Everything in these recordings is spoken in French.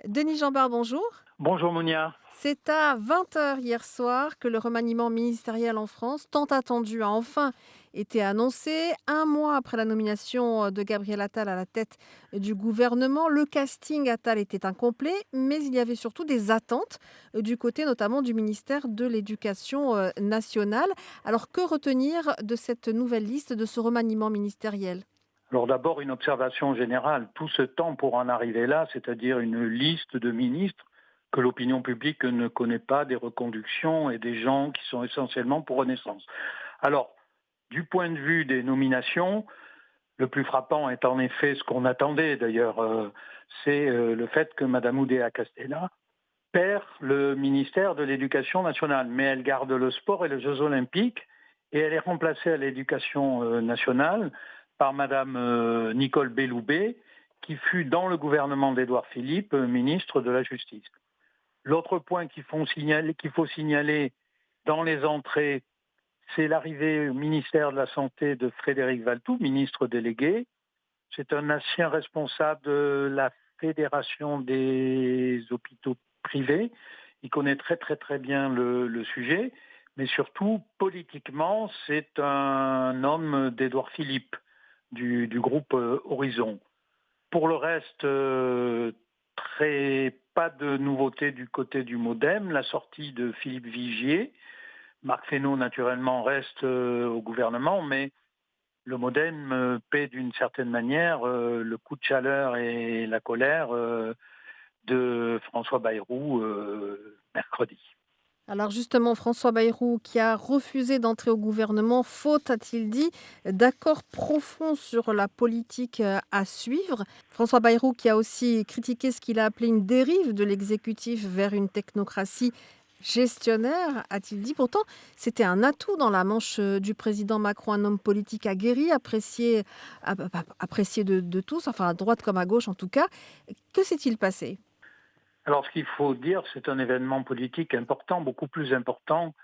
Denis Jambard, bonjour. Bonjour Monia. C'est à 20 heures hier soir que le remaniement ministériel en France, tant attendu, a enfin été annoncé. Un mois après la nomination de Gabriel Attal à la tête du gouvernement, le casting Attal était incomplet, mais il y avait surtout des attentes du côté notamment du ministère de l'Éducation nationale. Alors que retenir de cette nouvelle liste, de ce remaniement ministériel? Alors d'abord une observation générale. Tout ce temps pour en arriver là, c'est-à-dire une liste de ministres que l'opinion publique ne connaît pas, des reconductions et des gens qui sont essentiellement pour Renaissance. Alors, du point de vue des nominations, le plus frappant est en effet ce qu'on attendait d'ailleurs, c'est le fait que Mme Oudéa Castella perd le ministère de l'Éducation nationale, mais elle garde le sport et les Jeux olympiques, et elle est remplacée à l'Éducation nationale par Madame Nicole Belloubet, qui fut dans le gouvernement d'Édouard Philippe ministre de la Justice. L'autre point qu'il faut signaler dans les entrées, c'est l'arrivée au ministère de la Santé de Frédéric Valtou, ministre délégué. C'est un ancien responsable de la Fédération des hôpitaux privés. Il connaît très très très bien le sujet, mais surtout politiquement, c'est un homme d'Édouard Philippe, du groupe Horizon. Pour le reste, pas de nouveauté du côté du MoDem, la sortie de Philippe Vigier. Marc Fesneau, naturellement, reste au gouvernement, mais le MoDem paie d'une certaine manière le coup de chaleur et la colère de François Bayrou mercredi. Alors justement, François Bayrou, qui a refusé d'entrer au gouvernement, faute, a-t-il dit, d'accord profond sur la politique à suivre. François Bayrou qui a aussi critiqué ce qu'il a appelé une dérive de l'exécutif vers une technocratie gestionnaire, a-t-il dit. Pourtant, c'était un atout dans la manche du président Macron, un homme politique aguerri, apprécié de tous, enfin à droite comme à gauche en tout cas. Que s'est-il passé? Alors ce qu'il faut dire, c'est un événement politique important, beaucoup plus important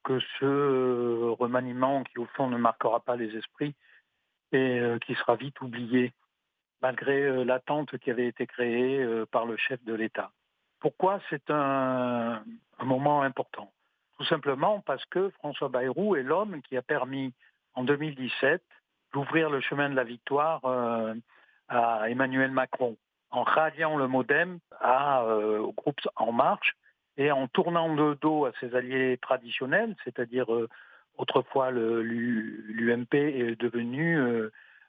que ce remaniement qui au fond ne marquera pas les esprits et qui sera vite oublié, malgré l'attente qui avait été créée par le chef de l'État. Pourquoi c'est un moment important? Tout simplement parce que François Bayrou est l'homme qui a permis en 2017 d'ouvrir le chemin de la victoire à Emmanuel Macron, en ralliant le MoDem au groupe En Marche et en tournant le dos à ses alliés traditionnels, c'est-à-dire autrefois l'UMP est devenu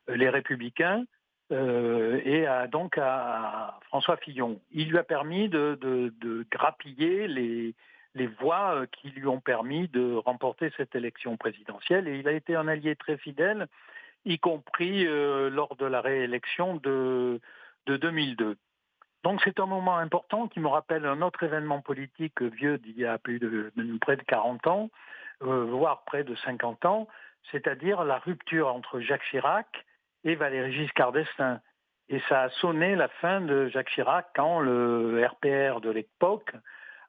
les Républicains, donc à François Fillon. Il lui a permis de grappiller les voix qui lui ont permis de remporter cette élection présidentielle, et il a été un allié très fidèle, y compris lors de la réélection de 2002. Donc c'est un moment important qui me rappelle un autre événement politique vieux d'il y a près de 40 ans, voire près de 50 ans, c'est-à-dire la rupture entre Jacques Chirac et Valéry Giscard d'Estaing. Et ça a sonné la fin de Jacques Chirac quand le RPR de l'époque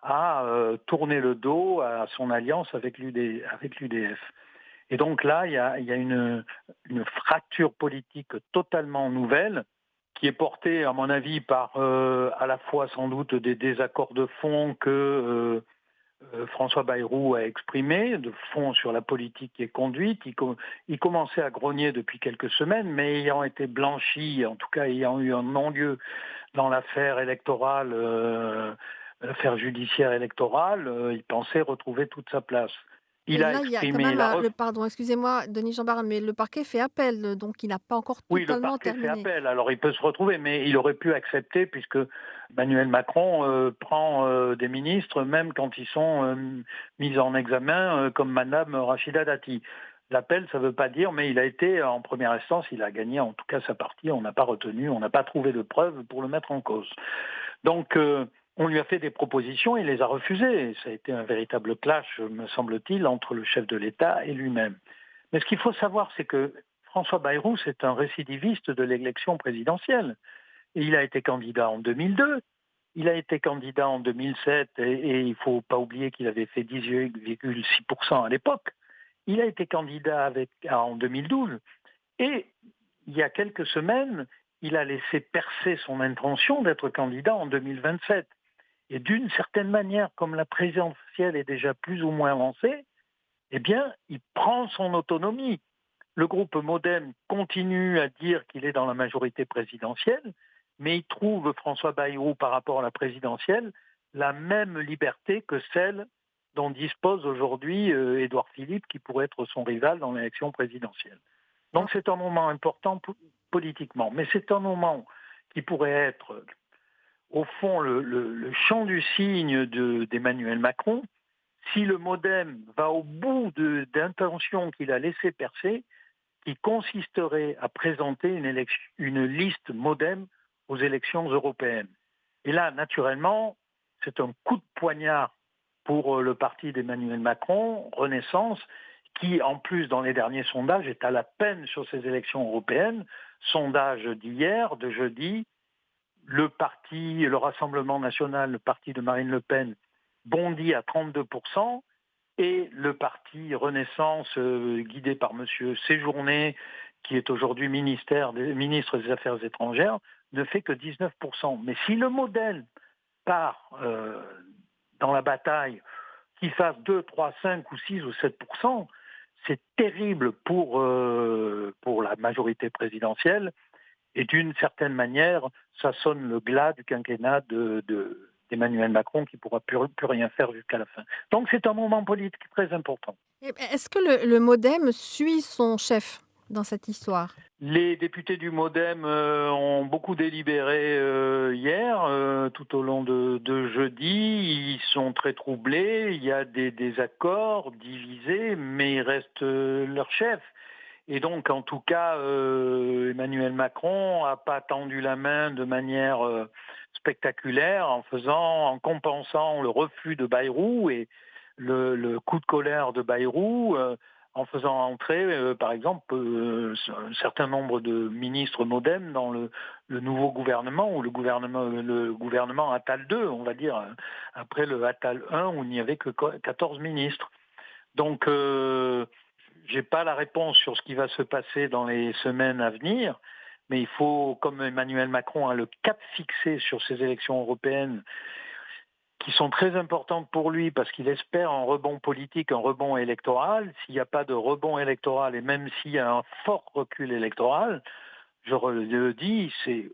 a tourné le dos à son alliance avec l'UDF. Et donc là, il y a une fracture politique totalement nouvelle qui est portée, à mon avis, par à la fois sans doute des désaccords de fond que François Bayrou a exprimés, de fond sur la politique qui est conduite. Il commençait à grogner depuis quelques semaines, mais ayant été blanchi, en tout cas ayant eu un non-lieu dans l'affaire électorale, l'affaire judiciaire électorale, il pensait retrouver toute sa place. Et Il a là, il y a quand exprimé même, la pardon, excusez-moi, Denis Jambard, mais le parquet fait appel, donc il n'a pas encore Oui, le totalement parquet fait terminé. appel, alors il peut se retrouver, mais il aurait pu accepter puisque Emmanuel Macron prend des ministres même quand ils sont mis en examen, comme Madame Rachida Dati. L'appel, ça ne veut pas dire, mais il a été en première instance, il a gagné en tout cas sa partie, on n'a pas retenu, on n'a pas trouvé de preuves pour le mettre en cause. Donc on lui a fait des propositions, il les a refusées. Ça a été un véritable clash, me semble-t-il, entre le chef de l'État et lui-même. Mais ce qu'il faut savoir, c'est que François Bayrou, c'est un récidiviste de l'élection présidentielle. Et il a été candidat en 2002, il a été candidat en 2007, et il ne faut pas oublier qu'il avait fait 18,6% à l'époque. Il a été candidat en 2012. Et il y a quelques semaines, il a laissé percer son intention d'être candidat en 2027. Et d'une certaine manière, comme la présidentielle est déjà plus ou moins lancée, eh bien, il prend son autonomie. Le groupe Modem continue à dire qu'il est dans la majorité présidentielle, mais il trouve François Bayrou par rapport à la présidentielle la même liberté que celle dont dispose aujourd'hui Édouard Philippe, qui pourrait être son rival dans l'élection présidentielle. Donc c'est un moment important politiquement, mais c'est un moment qui pourrait être, au fond, le champ du cygne d'Emmanuel Macron. Si le Modem va au bout d'intentions qu'il a laissé percer, qui consisterait à présenter une liste Modem aux élections européennes. Et là, naturellement, c'est un coup de poignard pour le parti d'Emmanuel Macron, Renaissance, qui, en plus, dans les derniers sondages, est à la peine sur ces élections européennes. Sondage d'hier, de jeudi, le Rassemblement national, le parti de Marine Le Pen, bondit à 32%, et le parti Renaissance, guidé par M. Séjourné, qui est aujourd'hui ministre des Affaires étrangères, ne fait que 19%. Mais si le modèle part dans la bataille, qu'il fasse 2, 3, 5 ou 6 ou 7%, c'est terrible pour la majorité présidentielle. Et d'une certaine manière, ça sonne le glas du quinquennat d'Emmanuel Macron qui ne pourra plus rien faire jusqu'à la fin. Donc c'est un moment politique très important. Est-ce que le Modem suit son chef dans cette histoire? Les députés du Modem ont beaucoup délibéré hier, tout au long de jeudi. Ils sont très troublés. Il y a des désaccords divisés, mais ils restent leur chef. Et donc, en tout cas, Emmanuel Macron n'a pas tendu la main de manière spectaculaire en compensant le refus de Bayrou et le coup de colère de Bayrou, en faisant entrer, par exemple, un certain nombre de ministres Modem dans le nouveau gouvernement, ou le gouvernement Attal 2, on va dire, après le Attal 1, où il n'y avait que 14 ministres. Donc, j'ai pas la réponse sur ce qui va se passer dans les semaines à venir, mais il faut, comme Emmanuel Macron a le cap fixé sur ces élections européennes, qui sont très importantes pour lui parce qu'il espère un rebond politique, un rebond électoral. S'il n'y a pas de rebond électoral et même s'il y a un fort recul électoral, je le dis, c'est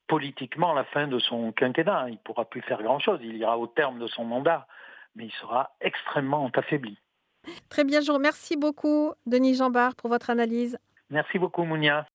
politiquement la fin de son quinquennat. Il ne pourra plus faire grand-chose. Il ira au terme de son mandat, mais il sera extrêmement affaibli. Très bien, je vous remercie beaucoup, Denis Jambard, pour votre analyse. Merci beaucoup, Mounia.